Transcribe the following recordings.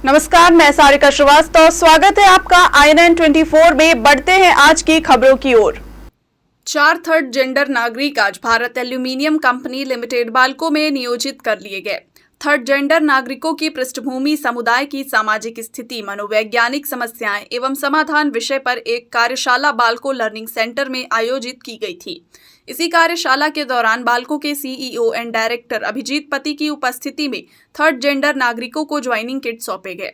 नमस्कार, मैं सारिका श्रीवास्तव। स्वागत है आपका INN 24 में। बढ़ते हैं आज की खबरों की ओर। 4 थर्ड जेंडर नागरिक आज Bharat aluminium company limited Balco में नियोजित कर लिए गए। थर्ड जेंडर नागरिकों की पृष्ठभूमि, समुदाय की सामाजिक स्थिति, मनोवैज्ञानिक समस्याएं एवं समाधान विषय पर एक कार्यशाला बाल्को लर्निंग सेंटर में आयोजित की गई थी। इसी कार्यशाला के दौरान बाल्को के CEO एंड डायरेक्टर अभिजीत पति की उपस्थिति में थर्ड जेंडर नागरिकों को ज्वाइनिंग किट सौंपे गए।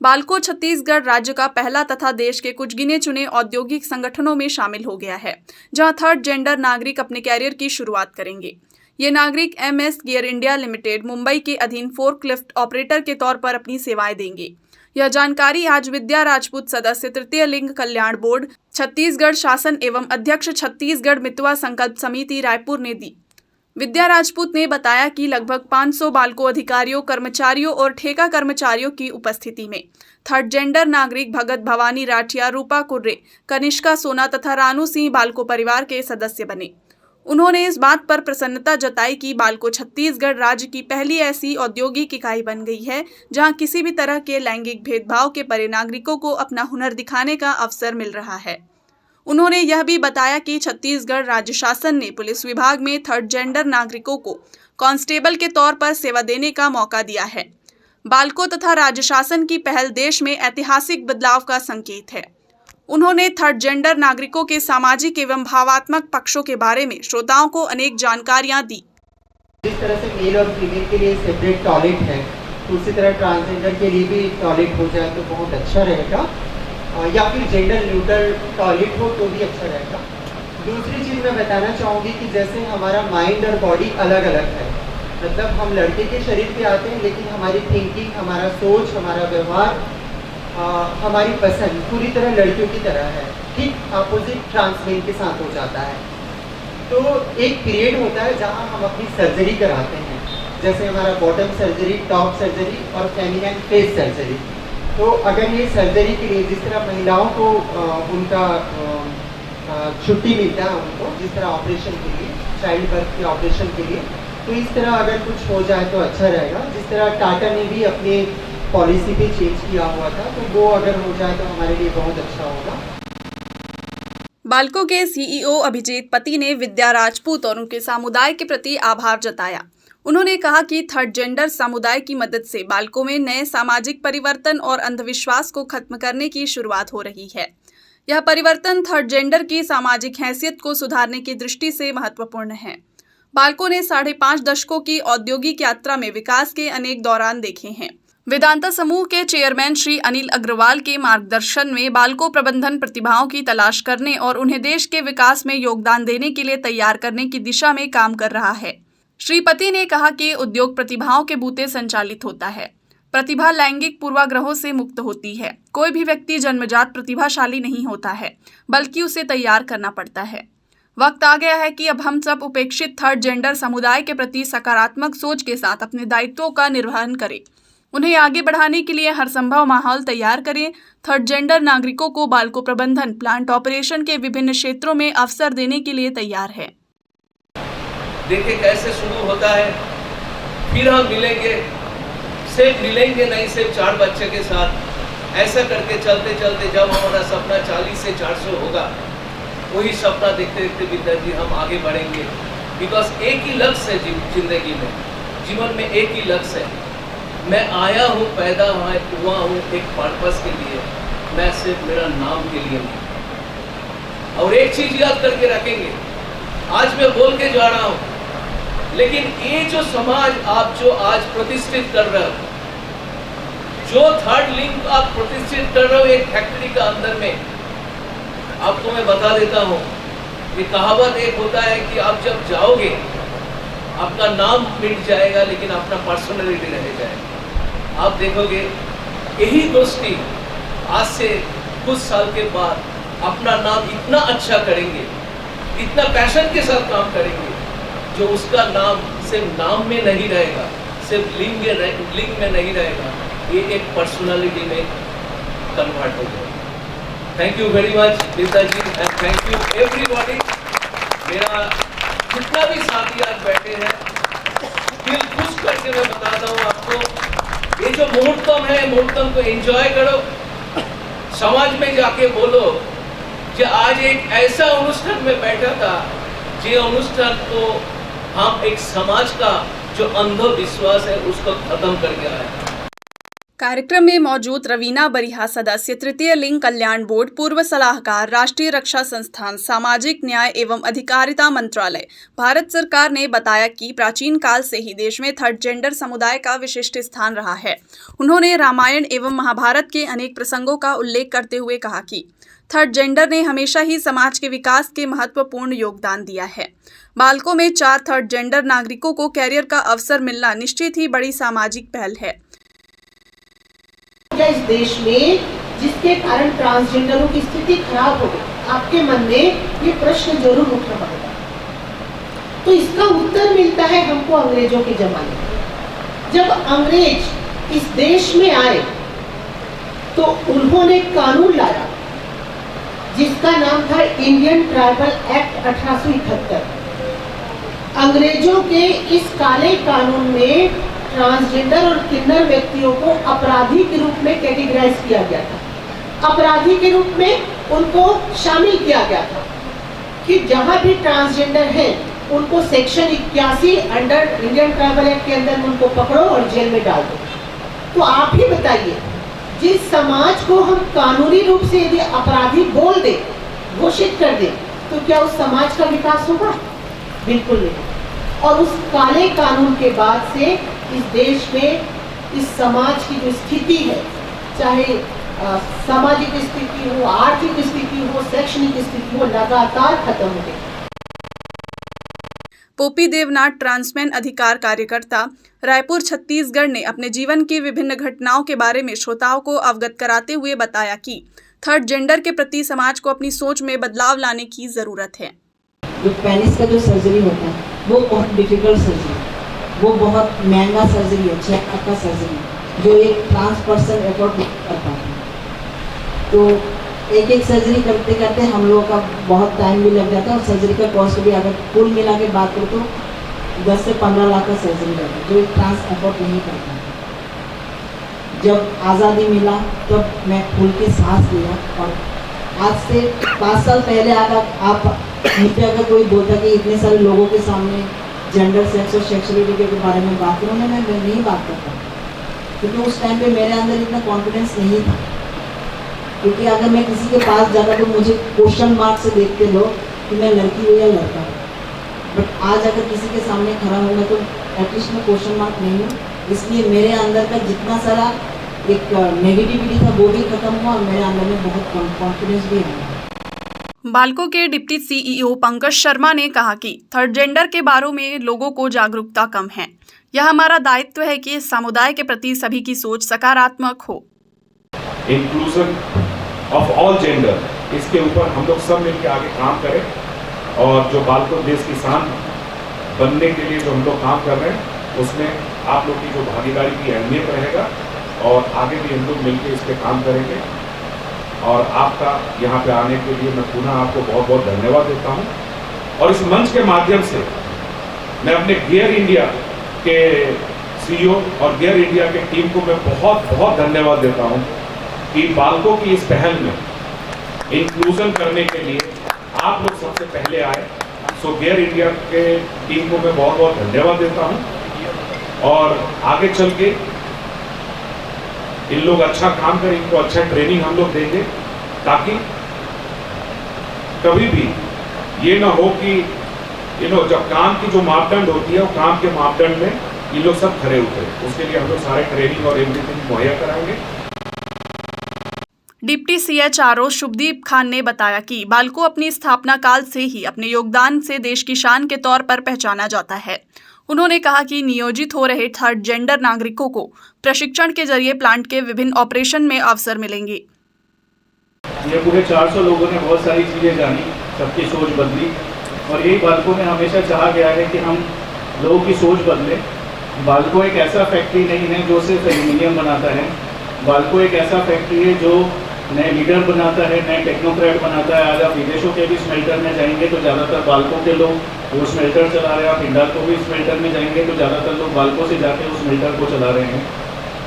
बाल्को छत्तीसगढ़ राज्य का पहला तथा देश के कुछ गिने चुने औद्योगिक संगठनों में शामिल हो गया है, जहां थर्ड जेंडर नागरिक अपने कैरियर की शुरुआत करेंगे। ये नागरिक MS gear India limited Mumbai के अधीन फोर्कलिफ्ट ऑपरेटर के तौर पर अपनी सेवाएं देंगे। यह जानकारी आज विद्या राजपूत, सदस्य तृतीय लिंग कल्याण बोर्ड, छत्तीसगढ़ शासन एवं अध्यक्ष छत्तीसगढ़ मितवा संकल्प समिति रायपुर ने दी। विद्या राजपूत ने बताया कि लगभग 500 बाल्को अधिकारियों, कर्मचारियों और ठेका कर्मचारियों की उपस्थिति में थर्ड जेंडर नागरिक भगत भवानी राठिया, रूपा कुर्रे, कनिष्का सोना तथा रानू सिंह बाल्को परिवार के सदस्य बने। उन्होंने इस बात पर प्रसन्नता जताई कि बाल्को छत्तीसगढ़ राज्य की पहली ऐसी औद्योगिक इकाई बन गई है जहां किसी भी तरह के लैंगिक भेदभाव के परे नागरिकों को अपना हुनर दिखाने का अवसर मिल रहा है। उन्होंने यह भी बताया कि छत्तीसगढ़ राज्य शासन ने पुलिस विभाग में थर्ड जेंडर नागरिकों को कांस्टेबल के तौर पर सेवा देने का मौका दिया है। बाल्को तथा राज्य शासन की पहल देश में ऐतिहासिक बदलाव का संकेत है। उन्होंने थर्ड जेंडर नागरिकों के सामाजिक एवं भावात्मक पक्षों के बारे में श्रोताओं को अनेक जानकारियां दी। जिस तरह से मेल और फीमेल के लिए सेपरेट टॉयलेट है, तो उसी तरह ट्रांसजेंडर के लिए भी टॉयलेट हो जाए तो बहुत अच्छा रहेगा, या फिर जेंडर न्यूट्रल टॉयलेट हो तो भी अच्छा रहेगा। दूसरी चीज़ मैं बताना चाहूँगी कि जैसे हमारा माइंड और बॉडी अलग अलग है, मतलब हम लड़के के शरीर पे आते हैं लेकिन हमारी थिंकिंग, हमारा सोच, हमारा व्यवहार, हमारी पसंद पूरी तरह लड़कियों की तरह है। ठीक अपोजिट ट्रांसमेल के साथ हो जाता है। तो एक पीरियड होता है जहाँ हम अपनी सर्जरी कराते हैं, जैसे हमारा बॉटम सर्जरी, टॉप सर्जरी और फेमिनाइन फेस सर्जरी। तो अगर ये सर्जरी के लिए जिस तरह महिलाओं को उनका छुट्टी मिलता है, उनको जिस तरह ऑपरेशन के लिए, चाइल्ड बर्थ के ऑपरेशन के लिए, तो इस तरह अगर कुछ हो जाए तो अच्छा रहेगा। जिस तरह टाटा ने भी अपने पॉलिसी भी चेंज किया हुआ था, तो वो अगर हो जाए तो हमारे लिए बहुत अच्छा होगा। बाल्को के CEO अभिजीत पति ने विद्या राजपूत और उनके समुदाय के प्रति आभार जताया। उन्होंने कहा कि थर्ड जेंडर समुदाय की मदद से बाल्को में नए सामाजिक परिवर्तन और अंधविश्वास को खत्म करने की शुरुआत हो रही है। यह परिवर्तन थर्ड जेंडर की सामाजिक हैसियत को सुधारने की दृष्टि से महत्वपूर्ण है। बाल्को ने 5.5 दशकों की औद्योगिक यात्रा में विकास के अनेक दौरान देखे हैं। वेदांता समूह के चेयरमैन श्री अनिल अग्रवाल के मार्गदर्शन में बाल्को प्रबंधन प्रतिभाओं की तलाश करने और उन्हें देश के विकास में योगदान देने के लिए तैयार करने की दिशा में काम कर रहा है। श्री पति ने कहा कि उद्योग प्रतिभाओं के बूते संचालित होता है। प्रतिभा लैंगिक पूर्वाग्रहों से मुक्त होती है। कोई भी व्यक्ति जन्मजात प्रतिभाशाली नहीं होता है, बल्कि उसे तैयार करना पड़ता है। वक्त आ गया है कि अब हम सब उपेक्षित थर्ड जेंडर समुदाय के प्रति सकारात्मक सोच के साथ अपने दायित्वों का निर्वहन करें। उन्हें आगे बढ़ाने के लिए हर संभव माहौल तैयार करें। थर्ड जेंडर नागरिकों को बाल्को प्रबंधन, प्लांट ऑपरेशन के विभिन्न क्षेत्रों में अवसर देने के लिए तैयार है। देखिए कैसे शुरू होता है, फिर हम मिलेंगे, सिर्फ मिलेंगे नहीं, सिर्फ 4 बच्चे के साथ। ऐसा करके चलते चलते जब हमारा सपना 40 से 400 होगा, वही सपना देखते देखते विद्या जी हम आगे बढ़ेंगे। बिकॉज एक ही लक्ष्य है जिंदगी में, जीवन में एक ही लक्ष्य है। मैं आया हूँ, पैदा हुआ हूँ एक पर्पस के लिए, मैं सिर्फ मेरा नाम के लिए नहीं। और एक चीज याद करके रखेंगे, आज मैं बोल के जा रहा हूँ, लेकिन ये जो समाज आप जो आज प्रतिष्ठित कर रहे हो, जो थर्ड लिंग आप प्रतिष्ठित कर रहे हो एक फैक्ट्री का अंदर में, आपको मैं बता देता हूँ, ये कहावत एक होता है कि आप जब जाओगे आपका नाम मिट जाएगा लेकिन अपना पर्सनैलिटी रह जाएगा। आप देखोगे यही दोस्ती आज से कुछ साल के बाद अपना नाम इतना अच्छा करेंगे, इतना पैशन के साथ काम करेंगे, जो उसका नाम सिर्फ नाम में नहीं रहेगा, सिर्फ लिंग में नहीं रहेगा, ये एक पर्सनालिटी में कन्वर्ट हो जाएगा। Thank you very much Vidya ji and thank you everybody. मेरा जितना भी साथी आज बैठे हैं, दिल खुश करके मैं बताता हूँ आपको, ये जो जो मुहूर्तम है, मुहूर्तम को एंजॉय करो। समाज में जाके बोलो कि आज एक ऐसा अनुष्ठान में बैठा था, जे अनुष्ठान को हम एक समाज का जो अंधविश्वास है उसको खत्म करके आए। कार्यक्रम में मौजूद रवीना बरिहा, सदस्य तृतीय लिंग कल्याण बोर्ड, पूर्व सलाहकार, राष्ट्रीय रक्षा संस्थान, सामाजिक न्याय एवं अधिकारिता मंत्रालय, भारत सरकार ने बताया कि प्राचीन काल से ही देश में थर्ड जेंडर समुदाय का विशिष्ट स्थान रहा है। उन्होंने रामायण एवं महाभारत के अनेक प्रसंगों का उल्लेख करते हुए कहा कि थर्ड जेंडर ने हमेशा ही समाज के विकास के महत्वपूर्ण योगदान दिया है। बालकों में 4 थर्ड जेंडर नागरिकों को कैरियर का अवसर मिलना निश्चित ही बड़ी सामाजिक पहल है। इस देश में जिसके कारण ट्रांसजेंडरों की स्थिति खराब हो गई, आपके मन में ये प्रश्न जरूर उठना पड़ेगा। तो इसका उत्तर मिलता है हमको अंग्रेजों के जमाने में। जब अंग्रेज इस देश में आए तो उन्होंने कानून लाया जिसका नाम था इंडियन ट्राइबल एक्ट 1871। अंग्रेजों के इस काले कानून में ट्रांसजेंडर और किन्नर व्यक्तियों को अपराधी के रूप में कैटेगराइज किया गया था। अपराधी के रूप में उनको शामिल किया गया था कि जहां भी ट्रांसजेंडर है उनको section 81 under Indian tribal act के अंदर उनको पकड़ो और जेल में डाल दो। तो आप ही बताइए, जिस समाज को हम कानूनी रूप से यदि अपराधी बोल दे, घोषित कर दे, तो क्या उस समाज का विकास होगा? बिल्कुल नहीं। और उस काले कानून के बाद से इस देश में इस समाज की जो स्थिति है, चाहे सामाजिक स्थिति हो, आर्थिक स्थिति हो, शैक्षणिक स्थिति हो, लगातार खत्म हो गई। पोपी देवनाथ, ट्रांसमैन अधिकार कार्यकर्ता, रायपुर, छत्तीसगढ़ ने अपने जीवन की विभिन्न घटनाओं के बारे में श्रोताओं को अवगत कराते हुए बताया कि थर्ड जेंडर के प्रति समाज को अपनी सोच में बदलाव लाने की जरूरत है। जो पेनिस का जो सर्जरी होता है वो बहुत डिफिकल्ट सर्जरी है, वो बहुत महंगा सर्जरी है, 6 लाख का सर्जरी है, जो एक ट्रांस पर्सन एफोर्ड नहीं कर पाते। तो एक सर्जरी करते करते हम लोगों का बहुत टाइम भी लग जाता है और सर्जरी का कॉस्ट भी अगर कुल मिला के बात करो तो 10 से 15 लाख का सर्जरी करता है, जो एक ट्रांस एफोर्ड नहीं करता। जब आज़ादी मिला तब मैं खुल के सांस लिया और आज से 5 साल पहले आप मुझे अगर कोई बोलता कि इतने सारे लोगों के सामने जेंडर, सेक्स और सेक्सुअलिटी के बारे में बात करूँ, मैं नहीं बात करता, क्योंकि उस टाइम पे मेरे अंदर इतना कॉन्फिडेंस नहीं था। क्योंकि अगर मैं किसी के पास जाता तो मुझे क्वेश्चन मार्क से देखते लोग कि मैं लड़की हूँ या लड़का हूँ। बट आज अगर किसी के सामने खड़ा होगा तो एटलीस्ट मैं क्वेश्चन मार्क नहीं हूँ। इसलिए मेरे अंदर का जितना सारा एक नेगेटिविटी था वो भी खत्म हुआ और मेरे अंदर में बहुत कॉन्फिडेंस भी आया। बाल्को के डिप्टी सीईओ पंकज शर्मा ने कहा कि थर्ड जेंडर के बारे में लोगों को जागरूकता कम है। यह हमारा दायित्व है कि इस समुदाय के प्रति सभी की सोच सकारात्मक हो। इंक्लूजन ऑफ ऑल जेंडर, इसके ऊपर हम लोग सब मिलकर आगे काम करें और जो बाल्को देश की शान बनने के लिए जो हम लोग काम कर रहे हैं उसमें आप लोग की जो भागीदारी की अहमियत रहेगा और आगे भी हम लोग मिलकर इस पर काम करेंगे। और आपका यहाँ पे आने के लिए मैं पुनः आपको बहुत बहुत धन्यवाद देता हूँ। और इस मंच के माध्यम से मैं अपने गियर इंडिया के सीईओ और गियर इंडिया के टीम को मैं बहुत बहुत धन्यवाद देता हूँ कि बाल्को की इस पहल में इंक्लूजन करने के लिए आप लोग सबसे पहले आए। सो गियर इंडिया के टीम को मैं बहुत बहुत धन्यवाद देता हूँ और आगे चल के इन लोग अच्छा काम करें, इनको अच्छा ट्रेनिंग हम लोग देंगे ताकि कभी भी ये ना हो कि जब काम की जो मापदंड होती है वो काम के मापदंड में ये लोग सब खड़े उतरे। उसके लिए हम लोग सारे ट्रेनिंग और एवरीथिंग मुहैया कराएंगे। डिप्टी सीएचआरओ शुभदीप खान ने बताया कि बाल्को अपनी स्थापना काल से ही अपने योगदान से देश की शान के तौर पर पहचाना जाता है। उन्होंने कहा कि नियोजित हो रहे थर्ड जेंडर नागरिकों को प्रशिक्षण के जरिए प्लांट के विभिन्न ऑपरेशन में अवसर मिलेंगे। ये पूरे 400 लोगों ने बहुत सारी चीज़ें जानी, सबकी सोच बदली और यही बाल्को में हमेशा चाहा गया है कि हम लोगों की सोच बदलें। बाल्को एक ऐसा फैक्ट्री नहीं है जो सिर्फ एल्यूमिनियम बनाता है। बाल्को एक ऐसा फैक्ट्री है जो नए लीडर बनाता है, नए टेक्नोक्रेट बनाता है। आज आप विदेशों के भी स्मेल्टर में जाएंगे तो ज़्यादातर बाल्को के लोग वो स्मेल्टर चला रहे हैं। आप हिंडाल्को भी स्मेल्टर में जाएंगे तो ज़्यादातर लोग बाल्को से जाके उस स्मेल्टर को चला रहे हैं।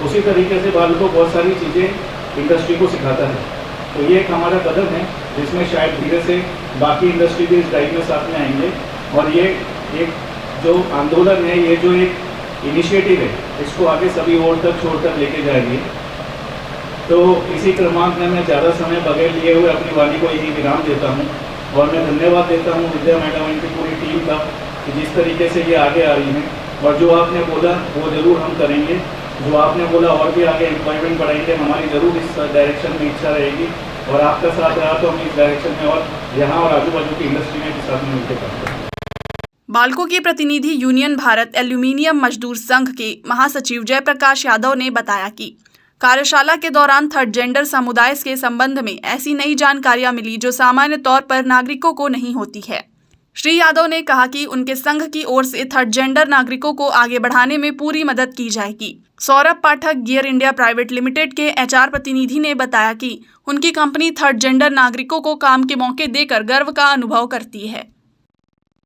उसी तरीके से बाल्को बहुत सारी चीज़ें इंडस्ट्री को सिखाता है। तो ये एक हमारा कदम है जिसमें शायद धीरे से बाकी इंडस्ट्री भी इस ड्राइव में साथ में आएंगे और ये एक जो आंदोलन है, ये जो एक इनिशिएटिव है, इसको आगे सभी ओर तक छोड़कर लेके जाएंगे। तो इसी क्रमांक में मैं ज़्यादा समय बगैर लिए हुए अपनी वाणी को यही विराम देता हूँ और मैं धन्यवाद देता हूँ विद्या मैडम इनकी पूरी टीम का कि जिस तरीके से ये आगे आ रही हैं और जो आपने बोला वो ज़रूर हम करेंगे। जो आपने बोला और भी आगे एम्प्लॉयमेंट बढ़ाएंगे, हमारी ज़रूर इस डायरेक्शन में इच्छा रहेगी और आपका साथ रहा तो हम इस डायरेक्शन में और यहाँ और आजू बाजू की इंडस्ट्री में भी साथ में मिलकर काम करेंगे। बाल्को के प्रतिनिधि यूनियन भारत एल्यूमीनियम मजदूर संघ के महासचिव जयप्रकाश यादव ने बताया कि कार्यशाला के दौरान थर्ड जेंडर समुदाय के संबंध में ऐसी नई जानकारियां मिली जो सामान्य तौर पर नागरिकों को नहीं होती है। श्री यादव ने कहा कि उनके संघ की ओर से थर्ड जेंडर नागरिकों को आगे बढ़ाने में पूरी मदद की जाएगी। सौरभ पाठक गियर इंडिया प्राइवेट लिमिटेड के HR प्रतिनिधि ने बताया कि उनकी कंपनी थर्ड जेंडर नागरिकों को काम के मौके देकर गर्व का अनुभव करती है।